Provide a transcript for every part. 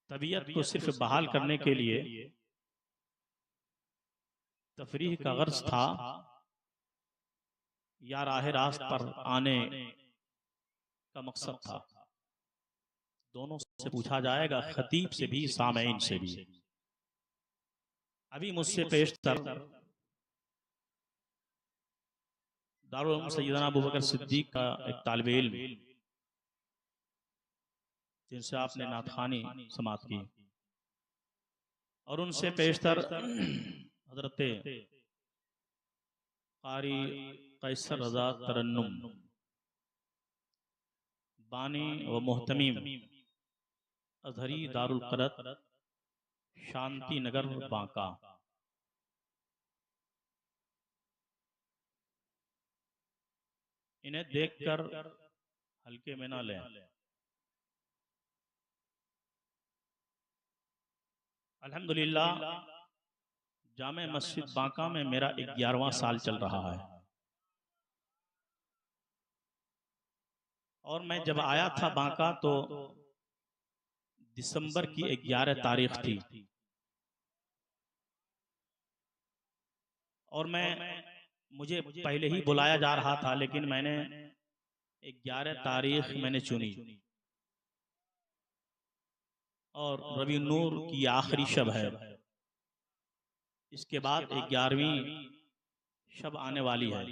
तबीयत को सिर्फ बहाल करने के लिए तफरीह का गर्ज था या राह रास्त पर आने का मकसद था। दोनों से पूछा जाएगा, खतीब से भी सामईन से भी। अभी मुझसे पेशतर दारुल उलूम सैयदना अबू बकर सिद्दीक का एक तालिब इल्म जिनसे आपने नातखानी समात की, और उनसे पेशतर हजरत कारी कैसर रजा तरन्नुम बानी व मोहतमीम अजहरी दारुल क़रत शांति नगर बांका, इन्हें देखकर हल्के में ना लें। अल्हम्दुलिल्लाह जामे मस्जिद बांका में मेरा 11वां साल चल रहा है, और मैं जब आया था बांका तो दिसंबर की 11 तारीख थी, और मुझे पहले ही बुलाया जा रहा था, लेकिन मैंने 11 तारीख मैंने चुनी, और रबी नूर की आखिरी शब है। इसके बाद 11वीं शब आने वाली है,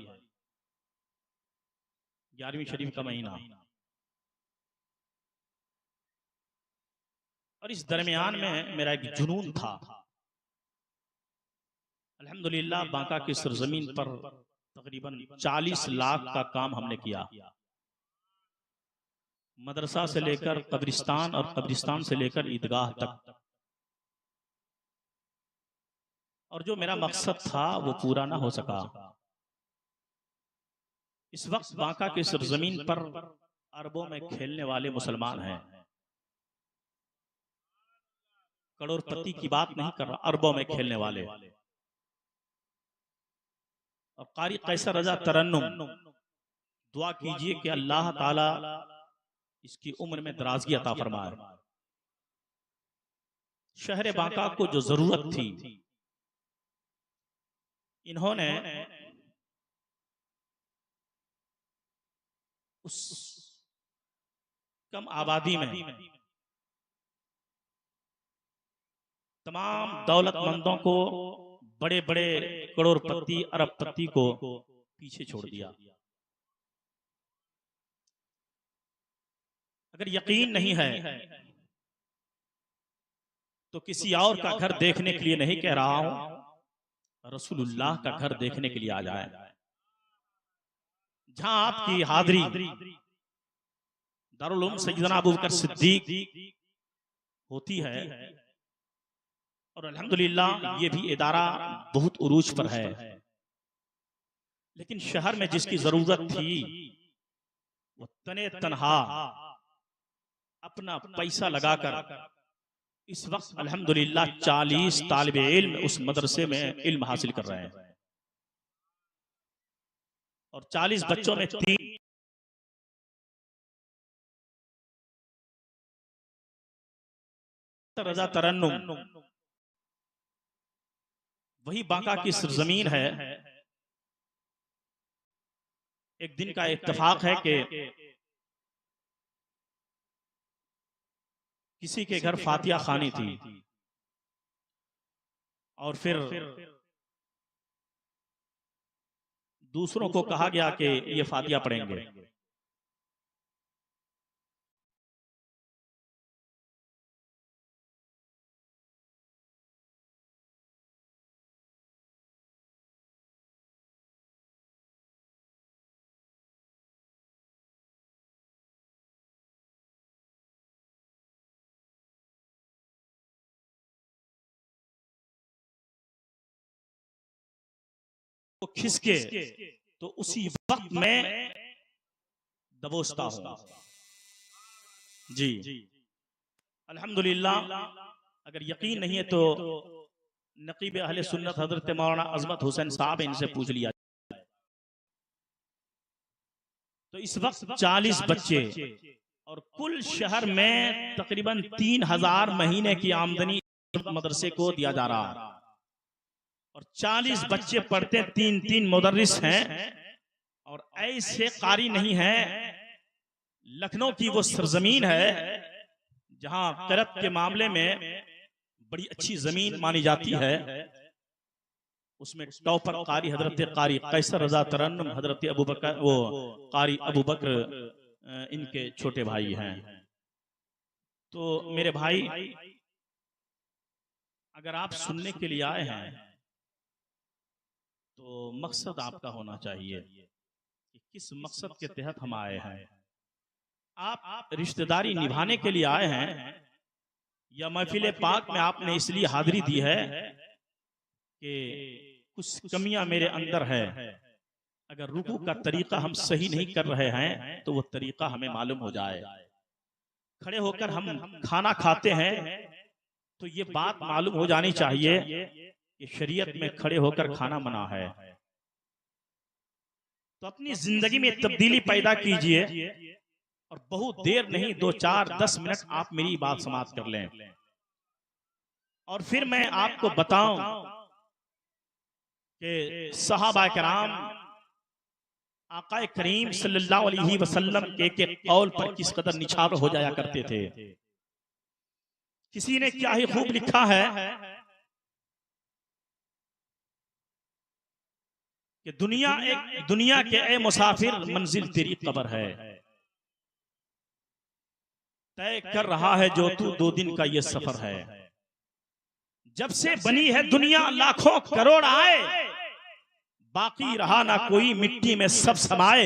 11वीं शरीफ का महीना, और इस दरमियान में मेरा एक जुनून था। अल्हम्दुलिल्लाह बांका की सरजमीन पर तकरीबन 40 लाख का काम हमने किया, मदरसा से लेकर कब्रिस्तान और कब्रिस्तान से लेकर ईदगाह तक, और जो मेरा मकसद था वो पूरा ना हो सका। इस वक्त बांका की सरजमीन पर अरबों में खेलने वाले मुसलमान हैं। करोड़पति की बात नहीं कर रहा, अरबों में खेलने वाले। और कारी कैसर रजा तरन्नुम, दुआ कीजिए कि अल्लाह ताला इसकी उम्र में दराजगी अता फरमाए। शहर बांका को जो जरूरत थी, इन्होंने उस कम आबादी में तमाम दौलतमंदों को, बड़े बड़े करोड़पति अरबपति को पीछे छोड़ दिया। अगर यकीन नहीं है तो किसी और का घर देखने के लिए नहीं कह रहा हूं, रसूलुल्लाह का घर देखने के लिए आ जाए, जहां आपकी हाजिरी दारुल उलूम सैयदना अबू बकर सिद्दीक होती है। और अल्हम्दुलिल्लाह ये भी इदारा बहुत उरूज पर है, लेकिन शहर में जिसकी जरूरत थी वो तने तनहा अपना पैसा लगाकर इस वक्त अल्हम्दुलिल्लाह 40 तालिबे इल्म उस मदरसे में इल्म हासिल कर रहे हैं, और 40 बच्चों में 3 रजा तरन्नुम, वही बांका की सरजमीन है। एक दिन का इत्तेफाक है कि किसी के घर फातिहा खानी थी, और फिर दूसरों को कहा गया कि ये फातिहा पढ़ेंगे। खिसके तो उसी वक्त मैं दबोचता हूं। जी अल्हम्दुलिल्लाह, अगर यकीन नहीं है तो नकीब अहले सुन्नत हजरत मौलाना अजमत हुसैन साहब इनसे पूछ लिया। तो इस वक्त 40 बच्चे और कुल शहर में तकरीबन 3000 महीने की आमदनी मदरसे को दिया जा रहा है और 40 बच्चे पढ़ते, 3-3 मुदर्रिस हैं और ऐसे कारी नहीं है। लखनऊ की वो सरजमीन है जहां क़िरात के मामले में बड़ी अच्छी जमीन मानी जाती है। उसमें टॉपर कारी हजरत कारी कैसर रजा तरन्नुम हजरत अबू बकर, वो कारी अबू बकर इनके छोटे भाई हैं। तो मेरे भाई, अगर आप सुनने के लिए आए हैं तो मकसद आपका होना चाहिए कि किस मकसद के तहत हम आए हैं। आप रिश्तेदारी निभाने के लिए आए हैं या महफिल पाक में आपने इसलिए हाजिरी दी है कि कुछ कमियां मेरे अंदर है। अगर रुकू का तरीका हम सही नहीं कर रहे हैं तो वो तरीका हमें मालूम हो जाए। खड़े होकर हम खाना खाते हैं तो ये बात मालूम हो जानी चाहिए कि शरीयत में खड़े होकर खाना मना है। तो अपनी जिंदगी में तब्दीली पैदा कीजिए और बहुत देर नहीं, 2-4-10 मिनट आप मेरी बात समाप्त कर लें और फिर मैं आपको बताऊं कि सहाबा किराम आका करीम सल्लल्लाहु अलैहि वसल्लम के कौल पर किस कदर निछावर हो जाया करते थे। किसी ने क्या ही खूब लिखा है कि दुनिया के ए मुसाफिर मंजिल तेरी कब्र है, तय कर रहा है जो तू 2 दिन का ये सफर है। जब से बनी है दुनिया लाखों करोड़ आए, बाकी रहा ना कोई मिट्टी में सब समाए।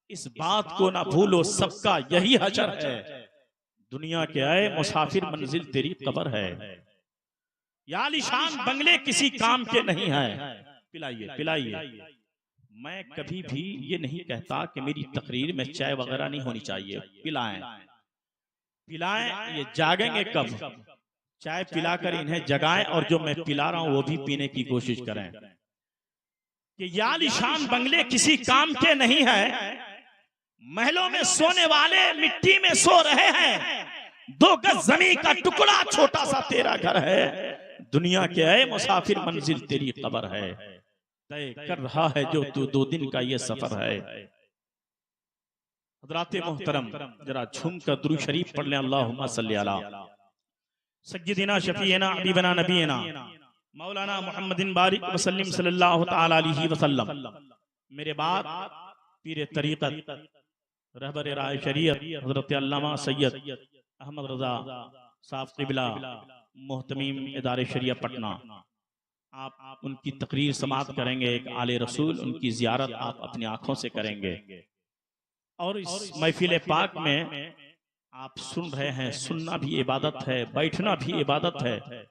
इस बात को ना भूलो सबका यही हशर है, दुनिया के आए मुसाफिर मंजिल तेरी कब्र है। या आलीशान बंगले किसी काम के नहीं है, पिलाइए पिलाइए। मैं कभी भी ये नहीं कहता कि मेरी तकरीर में चाय वगैरह नहीं होनी चाहिए। पिलाएं पिलाएं, ये जागेंगे कब? चाय पिलाकर इन्हें जगाएं और जो मैं पिला रहा हूं वो भी पीने की कोशिश करें। कि या आलीशान बंगले किसी काम के नहीं है, महलों में सोने वाले मिट्टी में सो रहे हैं। 2 गज जमीन का टुकड़ा छोटा सा तेरा घर है, दुनिया के आए मुसाफिर मंजिल तेरी कब्र है। तय कर रहा है जो तू 2 दिन का ये सफर है। हज़रात मोहतरम, जरा झूम कर दुरूद शरीफ पढ़ लें। अल्लाहुम्मा सल्ली अला सय्यिदिना शफीना हबीबना नबीना मौलाना मुहम्मदिन बारिक वसल्लम सल्लल्लाहु तआला अलैहि वसल्लम। मेरे बाद पीर तरीक़त रहबर राह शरीयत हज़रत अल्लामा सैयद अहमद रजा साहब क़िबला मोहतमीम इदारे शरिया पटना, आप उनकी तकरीर समाप्त करेंगे। एक आले रसूल, उनकी ज़ियारत आप अपनी आंखों से करेंगे। और इस महफिल पाक में आप सुन रहे हैं, सुनना भी इबादत है, बैठना भी इबादत है।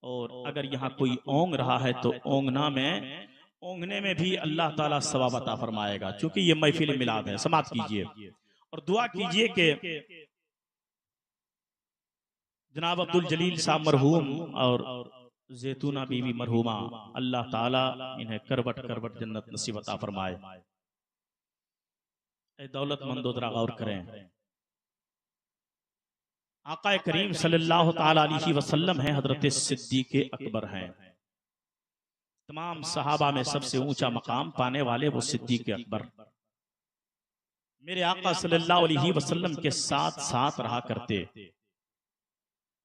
और अगर यहाँ कोई ओंग रहा है तो ओंगने में भी अल्लाह ताला सवाब अता फरमाएगा, क्योंकि ये महफिल मिलाद है। समाप्त कीजिए और दुआ कीजिए कि जनाब अब्दुल जलील साहब मरहूम और जैतूना बीवी मरहूमा, अल्लाह ताला इन्हें करवट करवट जन्नत नसीब अता फरमाए। दौलतमंदो जरा गौर करें, आका करीम सल्लल्लाहु ताला अलैहि वसल्लम हैं, हजरत सिद्दीक अकबर हैं। तमाम सहाबा में सबसे ऊंचा मकाम पाने वाले वो सिद्दीक अकबर मेरे आका सल्लल्लाहु अलैहि वसल्लम के साथ साथ रहा करते।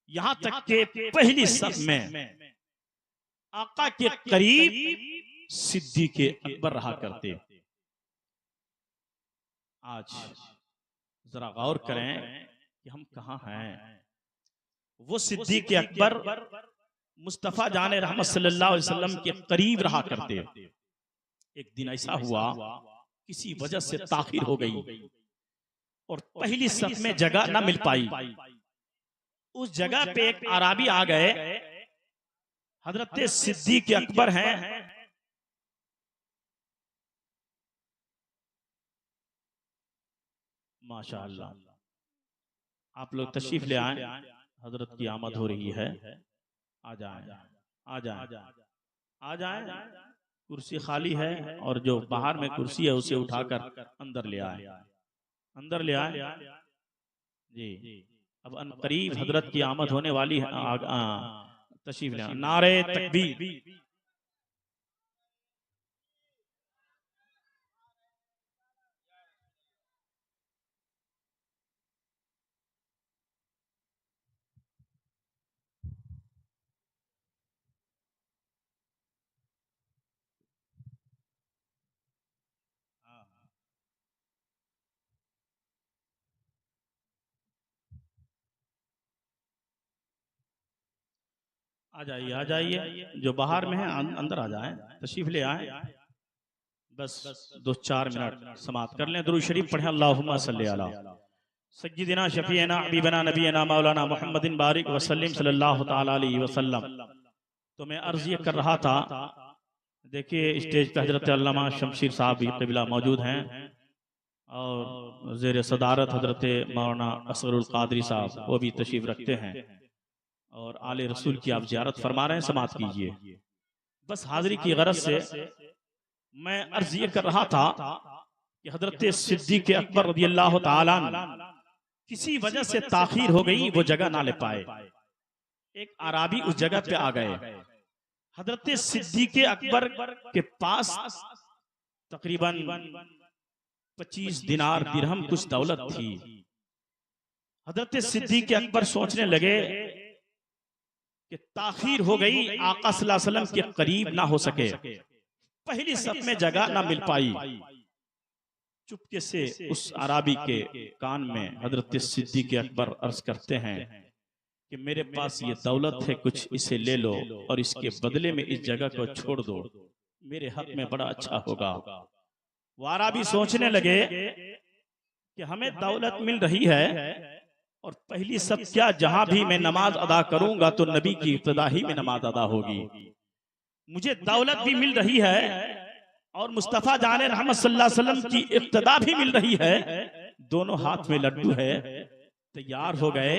यहां तक के पहली सफ में आका के करीब सिद्दीक अकबर रहा करते। आज जरा गौर करें कि हम कहां हैं। वो सिद्दीक अकबर मुस्तफा जाने रहमत सल्लल्लाहु अलैहि वसल्लम के करीब रहा करते। एक दिन ऐसा हुआ, किसी वजह से ताखिर हो गई और पहली सफ में जगह ना मिल पाई। उस जगह पे एक आराबी आ गए, हजरत सिद्दीक अकबर हैं, माशाअल्लाह। आप लोग तशरीफ ले आए, हजरत की आमद हो रही है। आ जाएं, आ जाएं, आ जाएं। कुर्सी खाली है और जो बाहर में कुर्सी है उसे उठाकर अंदर ले आए, अंदर ले आए। जी अब अनकरीब हजरत की आमद होने वाली है। तशरीफ ले नारे तकबीर। आ जाइए जो बाहर में है अंदर आ जाएं, तशरीफ ले आए। बस 2-4 मिनट समाप्त कर लें, दुरूद शरीफ पढ़ें। अल्लाहुम्मा सल्ली अला सय्यिदिना शफीना हबीबना नबीना मौलाना मुहम्मदिन बारिक वसल्लम सल्लल्लाहु तआला अलैहि वसल्लम। तो मैं अर्ज ये कर रहा था, देखिए स्टेज पे हजरत अल्लामा शमशीर साहब भी क़िबला मौजूद हैं और ज़ेर सदारत हजरत मौलाना असगरुल कादरी साहब वो भी तशरीफ रखते हैं और आले रसूल की आप ज़ियारत फरमा रहे हैं, समाप्त कीजिए। बस हाजिरी की गरज से मैं अर्ज ये कर रहा था कि हजरत सिद्दीक़ अकबर रज़ियल्लाहु ताला अन्हु किसी वजह से ताखीर हो गई, वो जगह ना ले पाए। एक आराबी उस जगह पे आ गए। हजरत सिद्दीक़ अकबर के पास तकरीबन 25 दिनार दिरहम कुछ दौलत थी। हजरत सिद्दीक़ अकबर सोचने लगे कि ताखीर हो गई, आका सल्लल्लाहु अलैहि वसल्लम के करीब ना हो सके, पहली सफ में जगह ना मिल पाई। चुपके से उस अराबी के कान में हजरत सिद्दीक़ अकबर अर्ज करते हैं कि मेरे पास ये दौलत है, कुछ इसे ले लो और इसके बदले में इस जगह को छोड़ दो, मेरे हक में बड़ा अच्छा होगा। वो अराबी सोचने लगे कि हमें दौलत मिल रही है और पहली सब क्या, जहां भी मैं नमाज अदा करूंगा तो नबी की इब्तिदा ही में नमाज अदा होगी। मुझे दौलत भी मिल रही है और मुस्तफा जाने रहमत सल्लल्लाहु अलैहि वसल्लम की इब्तिदा भी मिल रही है, दोनों हाथ में लड्डू है। तैयार हो गए,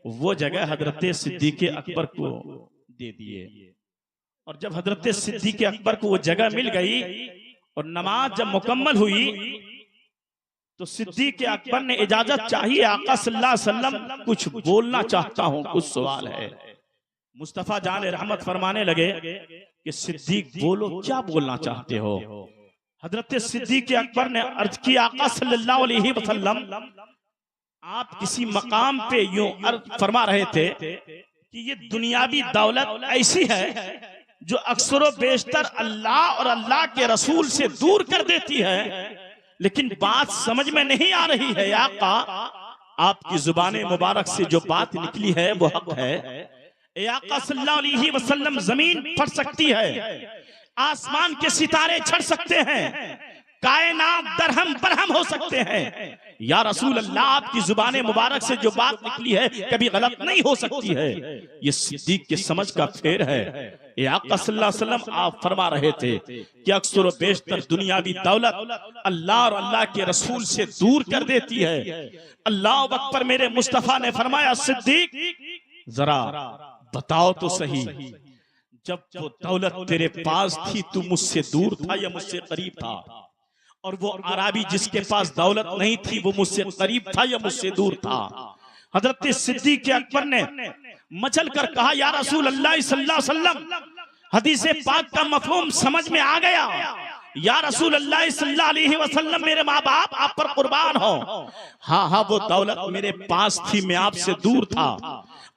वो जगह हजरत सिद्दीक़ अकबर को दे दिए। और जब हजरत सिद्दीक़ अकबर को वो जगह मिल गई और नमाज जब मुकम्मल हुई तो सिद्दीक़ अकबर ने इजाजत चाहिए, आका सल्लल्लाहु अलैहि वसल्लम कुछ बोलना चाहता हूं, कुछ सवाल है। मुस्तफा जान रहमत फरमाने लगे कि सिद्दीक़ बोलो, क्या बोलना चाहते हो। हजरत सिद्दीक़ अकबर ने अर्ज की, आका सल्लल्लाहु अलैहि वसल्लम आप किसी मकाम पे यूं अर्ज फरमा रहे थे कि ये दुनियावी दौलत ऐसी है जो अक्सर बेशतर अल्लाह और अल्लाह के रसूल से दूर कर देती है, लेकिन बात समझ में नहीं आ रही है। आका आपकी जुबान मुबारक से जो बात निकली है वो हक है। आका सल्लल्लाहु अलैहि वसल्लम जमीन फट सकती है, आसमान के सितारे छड़ सकते हैं, कायनात दरहम बरहम हो सकते हैं। या रसूल अल्लाह आपकी जुबान मुबारक से जो बात निकली है कभी गलत नहीं हो सकती है। ये सिद्दीक़ के समझ का फेर है। आका सल्लल्लाहु अलैहि वसल्लम आप फरमा रहे थे कि अक्सर बेशतर दुनियावी दौलत अल्लाह और अल्लाह के रसूल से दूर कर देती है। अल्लाह अकबर, मेरे मुस्तफा ने फरमाया, सिद्दीक़ जरा बताओ तो सही, जब वो दौलत तेरे पास थी तू मुझसे दूर था या मुझसे करीब था? और वो अराबी जिसके पास दौलत नहीं थी वो मुझसे करीब था या मुझसे दूर था? हजरत सिद्दीक़ अकबर ने मचल कर कहा, या रसूल अल्लाह सल्लल्लाहु अलैहि वसल्लम, हदीस पाक का मफहूम समझ में आ गया। या रसूल अल्लाह सल्लल्लाहु अलैहि वसल्लम, मेरे माँ बाप आप पर कुर्बान हो। हाँ हाँ, वो दौलत मेरे पास थी, मैं आपसे दूर था,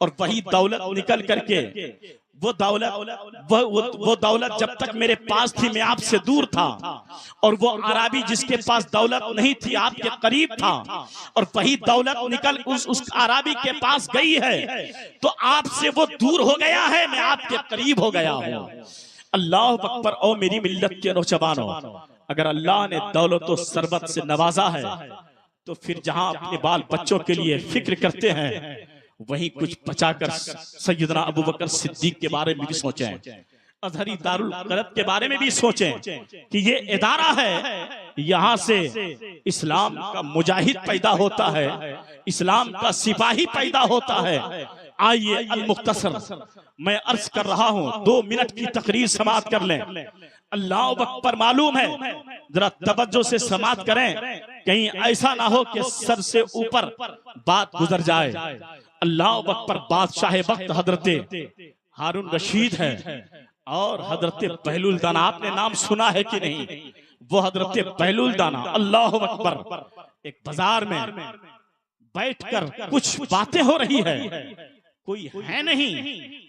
और वही दौलत निकल करके वो दौलत जब तक मेरे पास थी मैं आपसे दूर था, और वो अराबी जिसके पास दौलत नहीं थी आपके करीब था, और वही दौलत निकल उस अराबी के पास गई है तो आपसे वो दूर हो गया है, मैं आपके करीब हो गया हूँ। अल्लाह अकबर। ओ मेरी मिल्लत के नौजवानों, अगर अल्लाह ने दौलत और सरबत से नवाजा है तो फिर जहां अपने बाल बच्चों के लिए फिक्र करते हैं वहीं कुछ बचाकर सैयदना अबू बकर सिद्दीक के बारे में भी सोचें। अजहरी दारुल क़रत के बारे में भी सोचें कि ये इदारा है, यहाँ से इस्लाम का मुजाहिद पैदा होता है, इस्लाम का सिपाही पैदा होता है। आइए अल मुख्तसर मैं अर्ज कर रहा हूँ, 2 मिनट की तकरीर समाप्त कर लें। अल्लाह अकबर मालूम है, जरा तवज्जो से समाप्त करें, कहीं ऐसा ना हो कि सर से ऊपर बात गुजर जाए। अल्लाह अकबर बादशाह वक्त हजरत हारून रशीद है और हजरत बहलूल दाना, आपने नाम सुना है कि नहीं? वो हजरत बहलूल दाना अल्लाह अकबर एक बाजार में बैठकर कुछ बातें हो रही है, कोई है नहीं,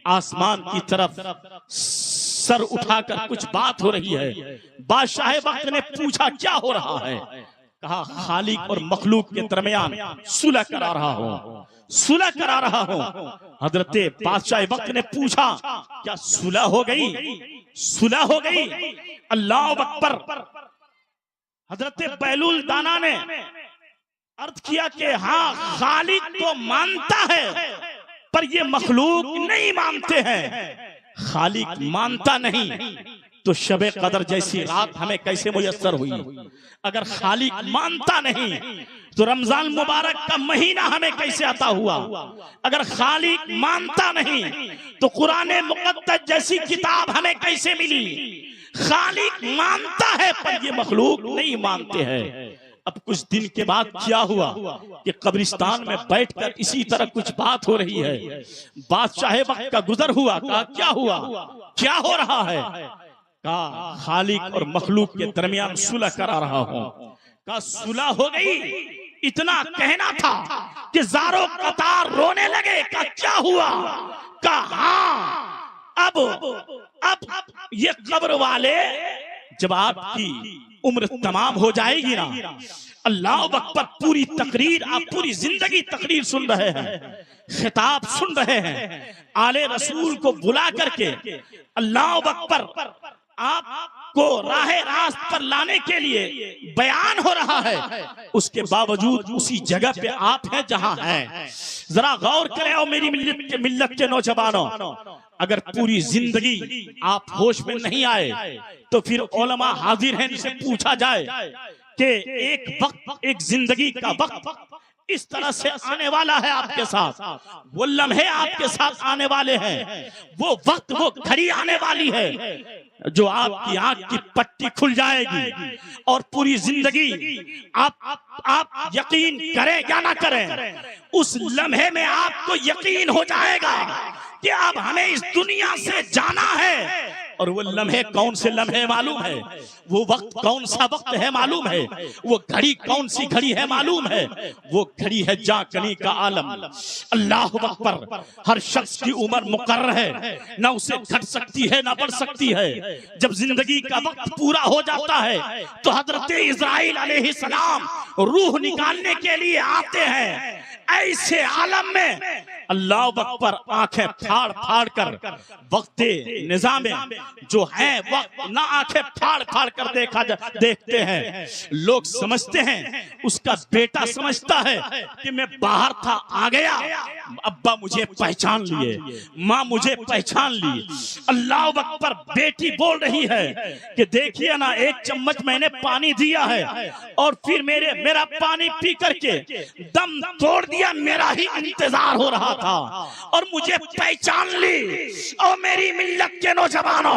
आसमान की तरफ सर उठाकर कुछ बात हो रही है। बादशाह वक्त ने पूछा क्या हो रहा है? कहा खालिक और मखलूक के दरमियान सुलह करा रहा हूँ, सुलह करा रहा हूँ। हजरत बादशाह वक्त ने पूछा क्या सुलह हो गई? सुलह हो गई? अल्लाह अकबर। हजरत बहलूल दाना ने अर्थ किया कि हाँ, खालिक तो मानता है पर ये मखलूक नहीं मानते हैं। खालिक मानता नहीं तो शबे कदर जैसी रात हमें कैसे मुयस्सर हुई? अगर खालिक मानता नहीं तो रमजान मुबारक का महीना हमें कैसे अता हुआ? अगर खालिक मानता नहीं तो कुरान मुक़द्दस जैसी किताब हमें कैसे मिली? खालिक मानता है पर ये मखलूक नहीं मानते हैं। अब कुछ दिन के बाद क्या हुआ कि कब्रिस्तान में बैठकर इसी तरह कुछ बात हो रही है। बादशाह वक्त का गुजर हुआ। कहा क्या हुआ, क्या हो रहा है? कहा खालिक और मखलूक के दरमियान सुलह करा रहा हूं। कहा सुलह हो गई? इतना कहना था कि ज़ारो कतार रोने लगे। कहा क्या हुआ? कहा हाँ, अब ये कब्र वाले जब आपकी उम्र तमाम हो जाएगी ना, अल्लाह अकबर, पूरी तकरीर, आप पूरी जिंदगी तकरीर सुन रहे हैं, खिताब सुन रहे हैं, आले रसूल को बुला करके अल्लाह अकबर आपको राहे रास्त पर लाने के लिए बयान हो रहा है। उसके बावजूद उसी जगह पे आप हैं जहां हैं। जरा गौर करें और मेरी मिल्लत के नौजवानों, अगर पूरी जिंदगी आप होश में नहीं आए तो फिर उलमा हाजिर हैं, जिसे पूछा जाए कि एक वक्त, एक जिंदगी का वक्त इस तरह से आने वाला है आपके साथ, वो लम्हे आपके साथ आने वाले हैं, वो वक्त, वो घड़ी आने वाली है जो आपकी आंख की पट्टी खुल जाएगी और पूरी जिंदगी आप यकीन करें या ना करें, उस लम्हे में आपको यकीन हो जाएगा कि अब हमें इस दुनिया से जाना है। और वो लम्हे कौन से लम्हे मालूम है? वो वक्त कौन सा वक्त है मालूम है? वो घड़ी कौन सी घड़ी है मालूम है? वो घड़ी है जाकनी का आलम। अल्लाह अकबर। हर शख्स की उम्र मुकर्रर है, ना उसे घट सकती है ना बढ़ सकती है। जब जिंदगी का वक्त पूरा हो जाता है तो हजरत इस्राइल अलैहिस्सलाम रूह निकालने के लिए आते हैं। ऐसे आलम में अल्लाह अकबर आंखें फाड़ फाड़ कर वक्त निजाम जो है वक्त ना आंखें फाड़ फाड़ कर देखते हैं। लोग समझते हैं, उसका बेटा समझता है कि मैं बाहर था, आ गया, अब्बा मुझे पहचान लिए, माँ मुझे पहचान ली। अल्लाह अकबर। बेटी बोल रही है कि देखिए ना, एक चम्मच मैंने पानी दिया है और फिर मेरा पानी पी करके दम तोड़ दिया, मेरा ही इंतजार हो रहा था और मुझे पहचान ली। और मेरी मिल्लत के नौजवानों,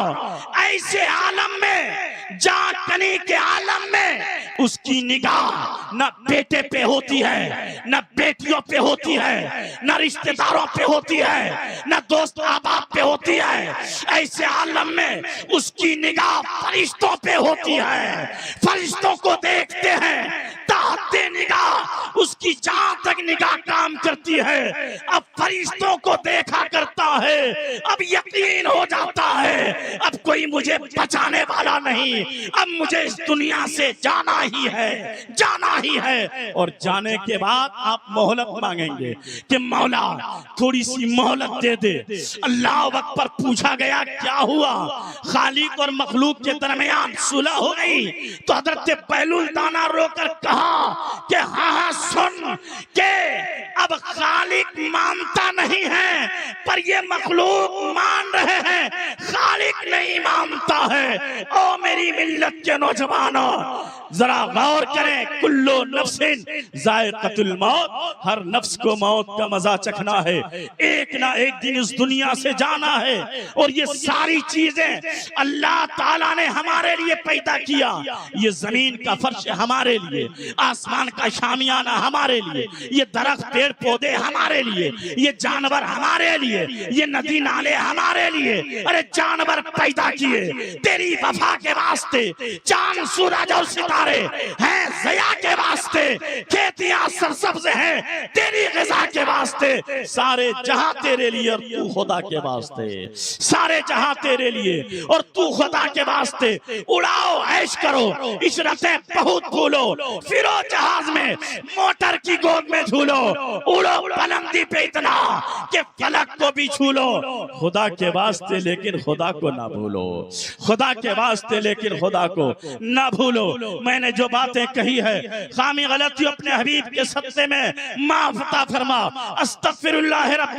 ऐसे आलम में, जाकनी के आलम में उसकी निगाह न बेटे पे होती है, न बेटियों पे होती है, न रिश्तेदारों पे होती है, न दोस्त अहबाब पे होती है। ऐसे आलम में उसकी निगाह फरिश्तों पे होती है। फरिश्तों को देखते हैं, ताहते निगाह उसकी जहां तक निगाह काम करती है, अब फरिश्तों को देखा करता है। अब यकीन हो जाता है अब कोई मुझे बचाने वाला नहीं, अब मुझे इस दुनिया से जाना ही है, जाना ही है। और जाने के बाद आप मोहलत मांगेंगे कि मौला थोड़ी सी मोहलत दे दे। अल्लाह अकबर। पूछा गया क्या हुआ? खालिक और मखलूक के दरमियान सुलह हो गई तो हजरत बहलूल दाना रोकर कहा कि हाँ हाँ सुन के अब खालिक मानता नहीं है पर ये मखलूक मान रहे हैं, खालिक नहीं मानता है। ओ मेरी मिल्लत के नौजवानों, जरा गौर करें, कुल्लू नफ्सिन जायक़तुल मौत, हर नफ्स को मौत का मजा चखना है, एक ना एक दिन इस दुनिया से जाना है। और ये सारी चीजें अल्लाह ताला ने हमारे लिए पैदा किया। ये जमीन का फर्श हमारे लिए, आसमान का शामियाना हमारे लिए, ये दरख्त पेड़ पौधे हमारे लिए, ये जानवर हमारे लिए, ये नदी नाले हमारे लिए। अरे जानवर पैदा किए तेरी वफा के वास्ते, चांद सूरज और सितारे हैं ज़या के वास्ते, खेतियां सरसब्ज हैं तेरी ग़िज़ा के वास्ते। सारे जहां तेरे लिए और तू खुदा के वास्ते, सारे जहां तेरे लिए और तू खुदा के वास्ते। उड़ाओ, ऐश करो, इशरतें बहुत भूलो, फिरो जहाज में, मोटर की गोद में झूलो, उड़ो बुलंदी पे इतना कि फलक को भी छू लो। खुदा के वास्ते लेकिन खुदा को ना भूलो, खुदा के वास्ते लेकिन खुदा को ना भूलो। मैंने जो बातें कही है, खामी गलती अपने हबीब के सदक़े में माफ़ अता फरमा। अस्तग़फिरुल्लाह रब्बी।